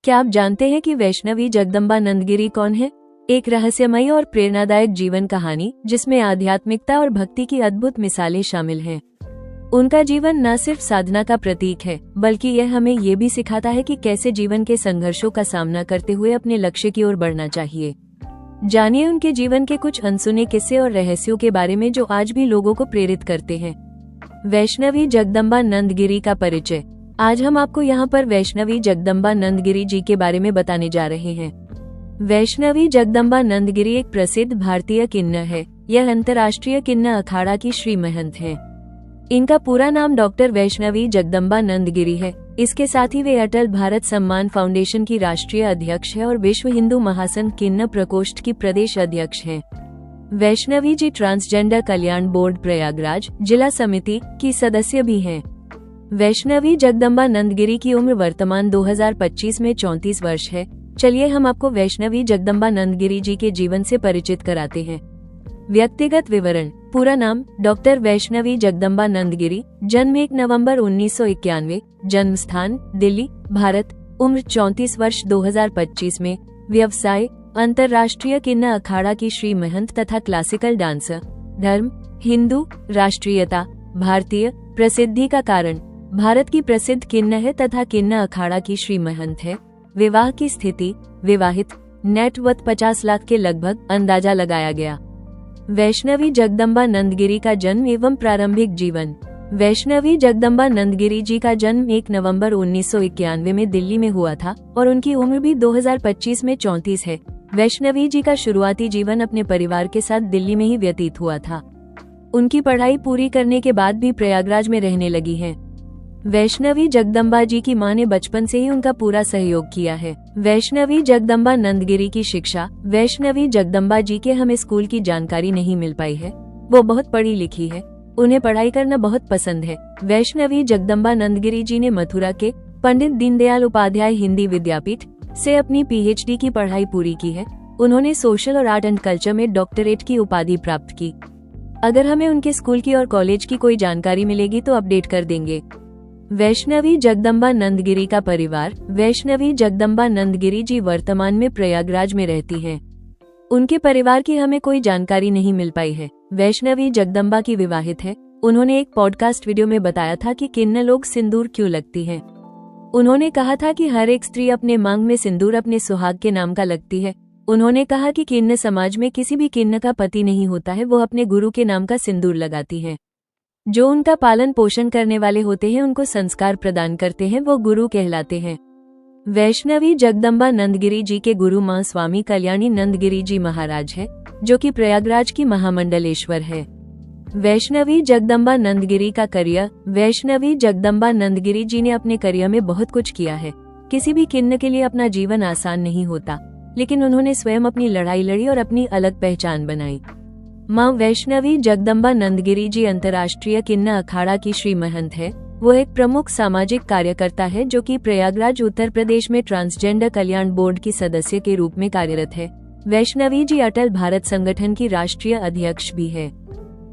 क्या आप जानते हैं कि वैष्णवी जगदम्बानंद गिरी कौन है? एक रहस्यमयी और प्रेरणादायक जीवन कहानी जिसमें आध्यात्मिकता और भक्ति की अद्भुत मिसालें शामिल हैं। उनका जीवन न सिर्फ साधना का प्रतीक है, बल्कि यह हमें ये भी सिखाता है कि कैसे जीवन के संघर्षों का सामना करते हुए अपने लक्ष्य की ओर बढ़ना चाहिए। जानिए उनके जीवन के कुछ अनसुने किस्से और रहस्यों के बारे में जो आज भी लोगों को प्रेरित करते हैं। वैष्णवी जगदम्बानंद गिरी का परिचय। आज हम आपको यहाँ पर वैष्णवी जगदम्बानंद गिरी जी के बारे में बताने जा रहे हैं। वैष्णवी जगदम्बानंद गिरी एक प्रसिद्ध भारतीय किन्नर है। यह अंतर्राष्ट्रीय किन्नर अखाड़ा की श्री महंत है। इनका पूरा नाम डॉक्टर वैष्णवी जगदम्बानंद गिरी है। इसके साथ ही वे अटल भारत सम्मान फाउंडेशन की राष्ट्रीय अध्यक्ष है और विश्व हिंदू महासंघ किन्नर प्रकोष्ठ की प्रदेश अध्यक्ष हैं। वैष्णवी जी ट्रांसजेंडर कल्याण बोर्ड प्रयागराज जिला समिति की सदस्य भी हैं। वैष्णवी जगदम्बानंद गिरी की उम्र वर्तमान 2025 में 34 वर्ष है। चलिए हम आपको वैष्णवी जगदम्बानंद गिरी जी के जीवन से परिचित कराते हैं। व्यक्तिगत विवरण। पूरा नाम डॉक्टर वैष्णवी जगदम्बानंद गिरी, जन्म 1 नवंबर 1991, जन्म स्थान दिल्ली, भारत, उम्र 34 वर्ष 2025 में, व्यवसाय अंतर्राष्ट्रीय किन्नर अखाड़ा की श्री महंत तथा क्लासिकल डांसर, धर्म हिंदू, राष्ट्रीयता भारतीय, प्रसिद्धि का कारण भारत की प्रसिद्ध किन्नर है तथा किन्नर अखाड़ा की श्री महंत है। विवाह की स्थिति विवाहित, नेटवर्थ 50 लाख के लगभग अंदाजा लगाया गया। वैष्णवी जगदम्बानंद गिरी का जन्म एवं प्रारंभिक जीवन। वैष्णवी जगदम्बानंद गिरी जी का जन्म 1 नवंबर 1991 में दिल्ली में हुआ था और उनकी उम्र भी 2025 में 34 है। वैष्णवी जी का शुरुआती जीवन अपने परिवार के साथ दिल्ली में ही व्यतीत हुआ था। उनकी पढ़ाई पूरी करने के बाद भी प्रयागराज में रहने लगी हैं। वैष्णवी जगदम्बा जी की मां ने बचपन से ही उनका पूरा सहयोग किया है। वैष्णवी जगदम्बानंद गिरी की शिक्षा। वैष्णवी जगदम्बा जी के हमें स्कूल की जानकारी नहीं मिल पाई है। वो बहुत पढ़ी लिखी है, उन्हें पढ़ाई करना बहुत पसंद है। वैष्णवी जगदम्बानंद गिरी जी ने मथुरा के पंडित दीनदयाल उपाध्याय हिंदी विद्यापीठ से अपनी पीएचडी की पढ़ाई पूरी की है। उन्होंने सोशल और आर्ट एंड कल्चर में डॉक्टरेट की उपाधि प्राप्त की। अगर हमें उनके स्कूल की और कॉलेज की कोई जानकारी मिलेगी तो अपडेट कर देंगे। वैष्णवी जगदम्बानंद गिरी का परिवार। वैष्णवी जगदम्बानंद गिरी जी वर्तमान में प्रयागराज में रहती हैं। उनके परिवार की हमें कोई जानकारी नहीं मिल पाई है। वैष्णवी जगदम्बा की विवाहित है। उन्होंने एक पॉडकास्ट वीडियो में बताया था कि किन्नर लोग सिंदूर क्यों लगती हैं। उन्होंने कहा था कि हर एक स्त्री अपने मांग में सिंदूर अपने सुहाग के नाम का लगती है। उन्होंने कहा कि किन्नर समाज में किसी भी किन्नर का पति नहीं होता है, वो अपने गुरु के नाम का सिंदूर लगाती हैं। जो उनका पालन पोषण करने वाले होते हैं, उनको संस्कार प्रदान करते हैं, वो गुरु कहलाते हैं। वैष्णवी जगदम्बानंद गिरी जी के गुरु मां स्वामी कल्याणी नंद गिरी जी महाराज है, जो कि प्रयागराज की महामंडलेश्वर है। वैष्णवी जगदम्बानंद गिरी का करियर। वैष्णवी जगदम्बानंद गिरी जी ने अपने करियर में बहुत कुछ किया है। किसी भी किन्नर के लिए अपना जीवन आसान नहीं होता, लेकिन उन्होंने स्वयं अपनी लड़ाई लड़ी और अपनी अलग पहचान बनाई। मां वैष्णवी जगदम्बानंद गिरी जी अंतर्राष्ट्रीय किन्नर अखाड़ा की श्री महंत है। वो एक प्रमुख सामाजिक कार्यकर्ता है जो कि प्रयागराज उत्तर प्रदेश में ट्रांसजेंडर कल्याण बोर्ड की सदस्य के रूप में कार्यरत है। वैष्णवी जी अटल भारत संगठन की राष्ट्रीय अध्यक्ष भी है।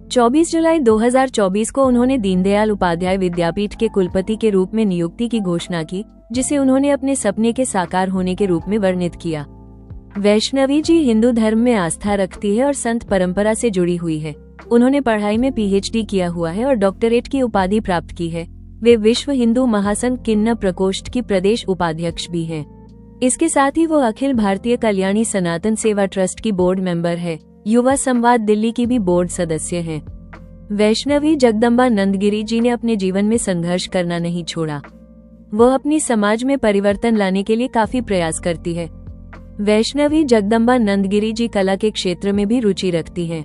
24 जुलाई 2024 को उन्होंने दीनदयाल उपाध्याय विद्यापीठ के कुलपति के रूप में नियुक्ति की घोषणा की, जिसे उन्होंने अपने सपने के साकार होने के रूप में वर्णित किया। वैष्णवी जी हिंदू धर्म में आस्था रखती है और संत परंपरा से जुड़ी हुई है। उन्होंने पढ़ाई में पीएचडी किया हुआ है और डॉक्टरेट की उपाधि प्राप्त की है। वे विश्व हिंदू महासंघ किन्नर प्रकोष्ठ की प्रदेश उपाध्यक्ष भी हैं। इसके साथ ही वो अखिल भारतीय कल्याणी सनातन सेवा ट्रस्ट की बोर्ड मेंबर है। युवा संवाद दिल्ली की भी बोर्ड सदस्य हैं। वैष्णवी जगदम्बानंद गिरी जी ने अपने जीवन में संघर्ष करना नहीं छोड़ा। वह अपनी समाज में परिवर्तन लाने के लिए काफी प्रयास करती है। वैष्णवी जगदम्बानंद गिरी जी कला के क्षेत्र में भी रुचि रखती हैं।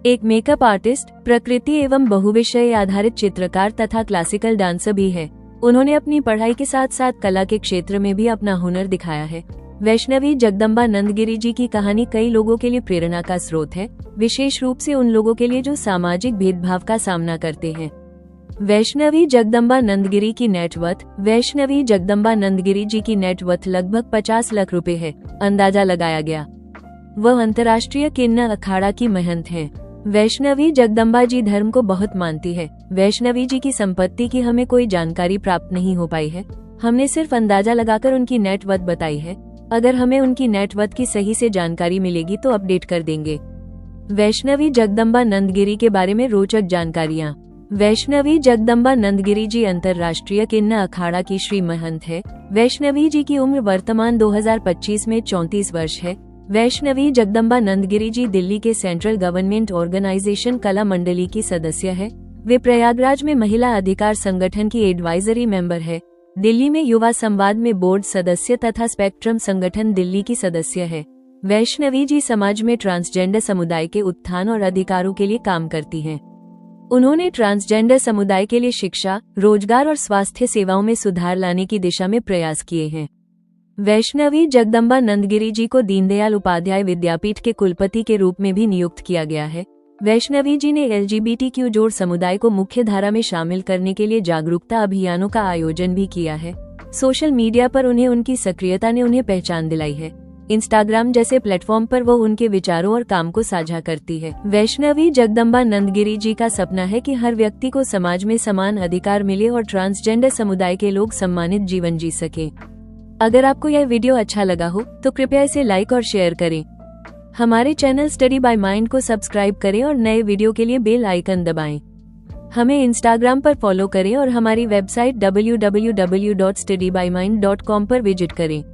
एक मेकअप आर्टिस्ट, प्रकृति एवं बहुविषय आधारित चित्रकार तथा क्लासिकल डांसर भी है। उन्होंने अपनी पढ़ाई के साथ साथ कला के क्षेत्र में भी अपना हुनर दिखाया है। वैष्णवी जगदम्बानंद गिरी जी की कहानी कई लोगों के लिए प्रेरणा का स्रोत है, विशेष रूप से उन लोगों के लिए जो सामाजिक भेदभाव का सामना करते हैं। वैष्णवी जगदम्बानंद गिरी की नेटवर्थ। वैष्णवी जगदम्बानंद गिरी जी की नेटवर्थ लगभग 50 लाख रुपए है, अंदाजा लगाया गया। वह अंतर्राष्ट्रीय किन्नर अखाड़ा की महंत हैं। वैष्णवी जगदम्बा जी धर्म को बहुत मानती है। वैष्णवी जी की संपत्ति की हमें कोई जानकारी प्राप्त नहीं हो पाई है। हमने सिर्फ अंदाजा लगाकर उनकी नेटवर्थ बताई है। अगर हमें उनकी नेटवर्थ की सही से जानकारी मिलेगी तो अपडेट कर देंगे। वैष्णवी जगदम्बा नंदगिरी के बारे में रोचक जानकारियाँ। वैष्णवी जगदम्बा नंदगिरी जी अंतर्राष्ट्रीय किन्नर अखाड़ा की श्री महंत है। वैष्णवी जी की उम्र वर्तमान 2025 में 34 वर्ष है। वैष्णवी जगदम्बा नंदगिरी जी दिल्ली के सेंट्रल गवर्नमेंट ऑर्गेनाइजेशन कला मंडली की सदस्य है। वे प्रयागराज में महिला अधिकार संगठन की एडवाइजरी मेंबर है। दिल्ली में युवा संवाद में बोर्ड सदस्य तथा स्पेक्ट्रम संगठन दिल्ली की सदस्य है। वैष्णवी जी समाज में ट्रांसजेंडर समुदाय के उत्थान और अधिकारों के लिए काम करती हैं। उन्होंने ट्रांसजेंडर समुदाय के लिए शिक्षा, रोजगार और स्वास्थ्य सेवाओं में सुधार लाने की दिशा में प्रयास किए हैं। वैष्णवी जगदम्बा नंदगिरी जी को दीनदयाल उपाध्याय विद्यापीठ के कुलपति के रूप में भी नियुक्त किया गया है। वैष्णवी जी ने LGBTQ जोड़ समुदाय को मुख्य धारा में शामिल करने के लिए जागरूकता अभियानों का आयोजन भी किया है। सोशल मीडिया पर उन्हें उनकी सक्रियता ने उन्हें पहचान दिलाई है। इंस्टाग्राम जैसे प्लेटफॉर्म पर वो उनके विचारों और काम को साझा करती है। वैष्णवी जगदम्बा नंदगिरी जी का सपना है कि हर व्यक्ति को समाज में समान अधिकार मिले और ट्रांसजेंडर समुदाय के लोग सम्मानित जीवन जी सके। अगर आपको यह वीडियो अच्छा लगा हो तो कृपया इसे लाइक और शेयर करें। हमारे चैनल स्टडी बाय माइंड को सब्सक्राइब करें और नए वीडियो के लिए बेल आइकन दबाएं। हमें इंस्टाग्राम पर फॉलो करें और हमारी वेबसाइट www.studybymind.com पर विजिट करें।